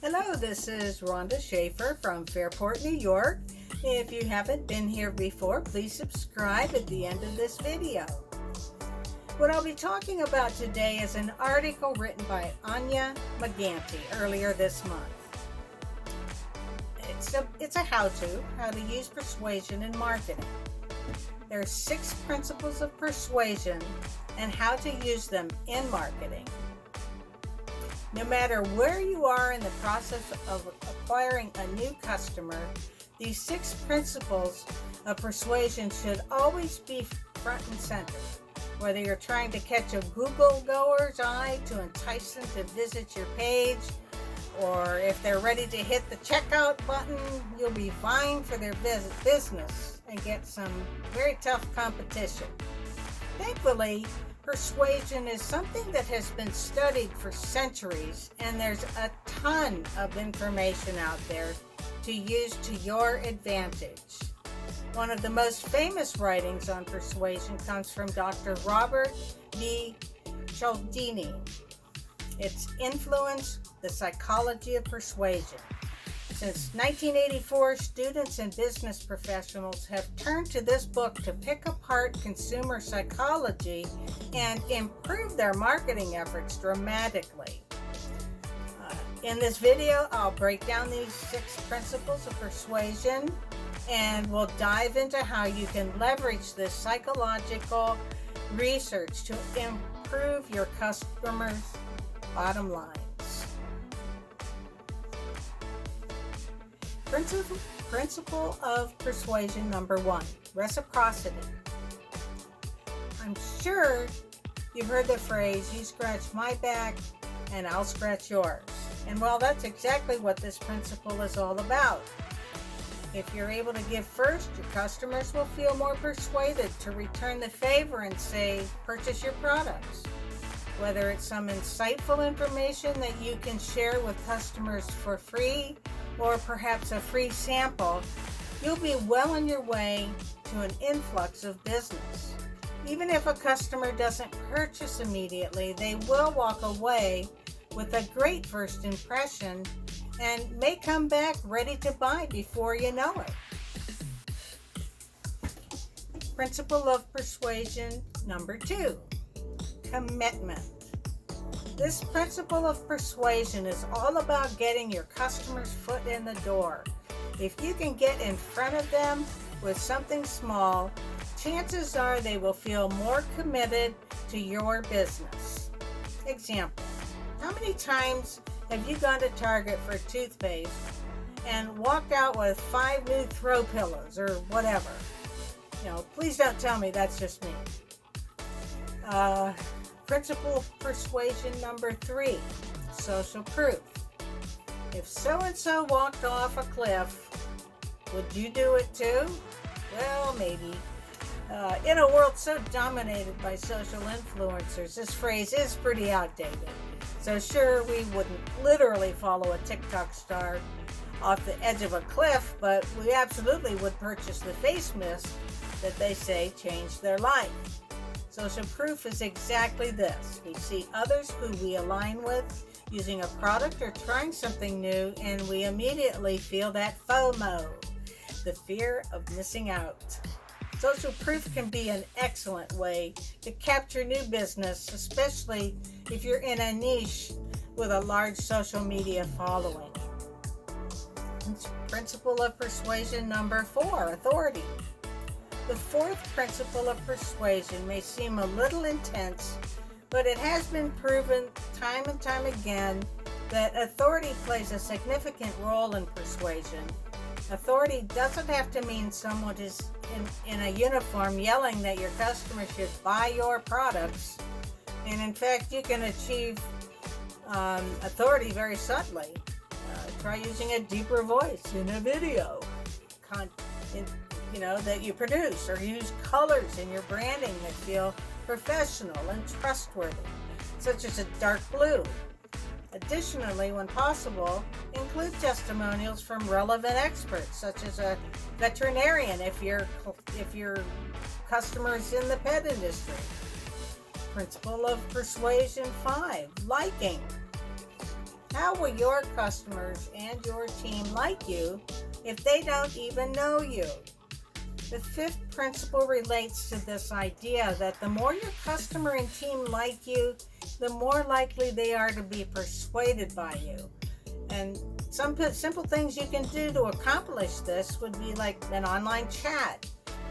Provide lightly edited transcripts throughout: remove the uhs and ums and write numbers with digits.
Hello, this is Rhonda Schaefer from Fairport, New York. If you haven't been here before, please subscribe at the end of this video. What I'll be talking about today is an article written by Anya Maganti earlier this month. It's a how to use persuasion in marketing. There are 6 principles of persuasion and how to use them in marketing. No matter where you are in the process of acquiring a new customer, these 6 principles of persuasion should always be front and center. Whether you're trying to catch a Google goer's eye to entice them to visit your page, or if they're ready to hit the checkout button, you'll be vying for their business and get some very tough competition. Thankfully, persuasion is something that has been studied for centuries, and there's a ton of information out there to use to your advantage. One of the most famous writings on persuasion comes from Dr. Robert B. Cialdini. It's Influence, the Psychology of Persuasion. Since 1984, students and business professionals have turned to this book to pick apart consumer psychology and improve their marketing efforts dramatically. In this video, I'll break down these 6 principles of persuasion, and we'll dive into how you can leverage this psychological research to improve your customers' bottom lines. Principle of persuasion number 1, reciprocity. I'm sure you've heard the phrase, you scratch my back and I'll scratch yours. And well, that's exactly what this principle is all about. If you're able to give first, your customers will feel more persuaded to return the favor and say, purchase your products. Whether it's some insightful information that you can share with customers for free, or perhaps a free sample, you'll be well on your way to an influx of business. Even if a customer doesn't purchase immediately, they will walk away with a great first impression and may come back ready to buy before you know it. Principle of persuasion number 2, commitment. This principle of persuasion is all about getting your customer's foot in the door. If you can get in front of them with something small, chances are they will feel more committed to your business. Example, how many times have you gone to Target for toothpaste and walked out with 5 new throw pillows or whatever? Please don't tell me that's just me. Principle of persuasion number 3, social proof. If so-and-so walked off a cliff, would you do it too? Well, maybe. In a world so dominated by social influencers, this phrase is pretty outdated. So sure, we wouldn't literally follow a TikTok star off the edge of a cliff, but we absolutely would purchase the face mist that they say changed their life. Social proof is exactly this. We see others who we align with using a product or trying something new, and we immediately feel that FOMO, the fear of missing out. Social proof can be an excellent way to capture new business, especially if you're in a niche with a large social media following. Principle of persuasion number 4, authority. The 4th principle of persuasion may seem a little intense, but it has been proven time and time again that authority plays a significant role in persuasion. Authority doesn't have to mean someone is in a uniform yelling that your customers should buy your products. And in fact, you can achieve authority very subtly. Try using a deeper voice in a video that you produce, or use colors in your branding that feel professional and trustworthy, such as a dark blue. Additionally, when possible, include testimonials from relevant experts, such as a veterinarian if your customer is in the pet industry. Principle of persuasion 5, liking. How will your customers and your team like you if they don't even know you? The fifth principle relates to this idea that the more your customer and team like you, the more likely they are to be persuaded by you. And some simple things you can do to accomplish this would be like an online chat,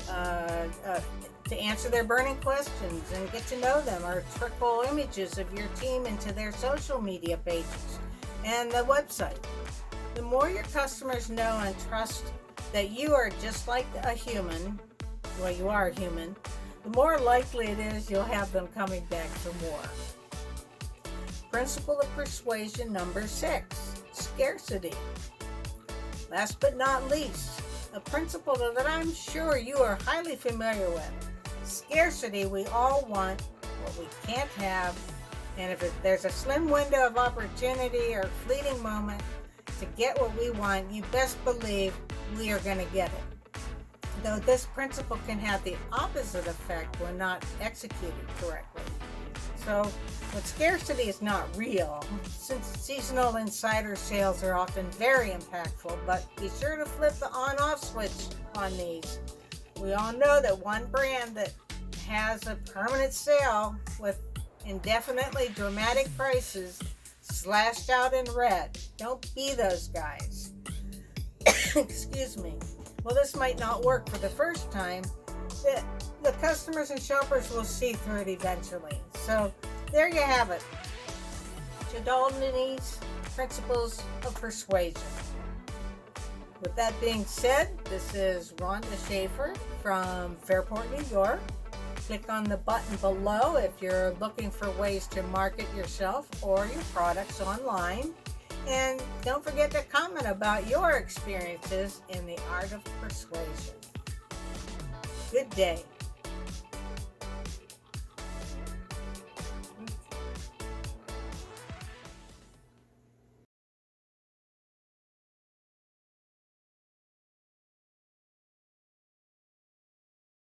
to answer their burning questions and get to know them, or trickle images of your team into their social media pages and the website. The more your customers know and trust that you are just like a human, well, you are a human, the more likely it is you'll have them coming back for more. Principle of persuasion number 6, scarcity. Last but not least, a principle that I'm sure you are highly familiar with. Scarcity, we all want what we can't have, and if there's a slim window of opportunity or fleeting moment to get what we want, you best believe we are going to get it. Though this principle can have the opposite effect when not executed correctly. So, but scarcity is not real, since seasonal insider sales are often very impactful, but be sure to flip the on-off switch on these. We all know that one brand that has a permanent sale with indefinitely dramatic prices slashed out in red. Don't be those guys. Excuse me. Well, this might not work for the first time. The customers and shoppers will see through it eventually. So there you have it. Cialdini's principles of persuasion. With that being said, this is Rhonda Schaefer from Fairport, New York. Click on the button below if you're looking for ways to market yourself or your products online. And don't forget to comment about your experiences in the art of persuasion. Good day.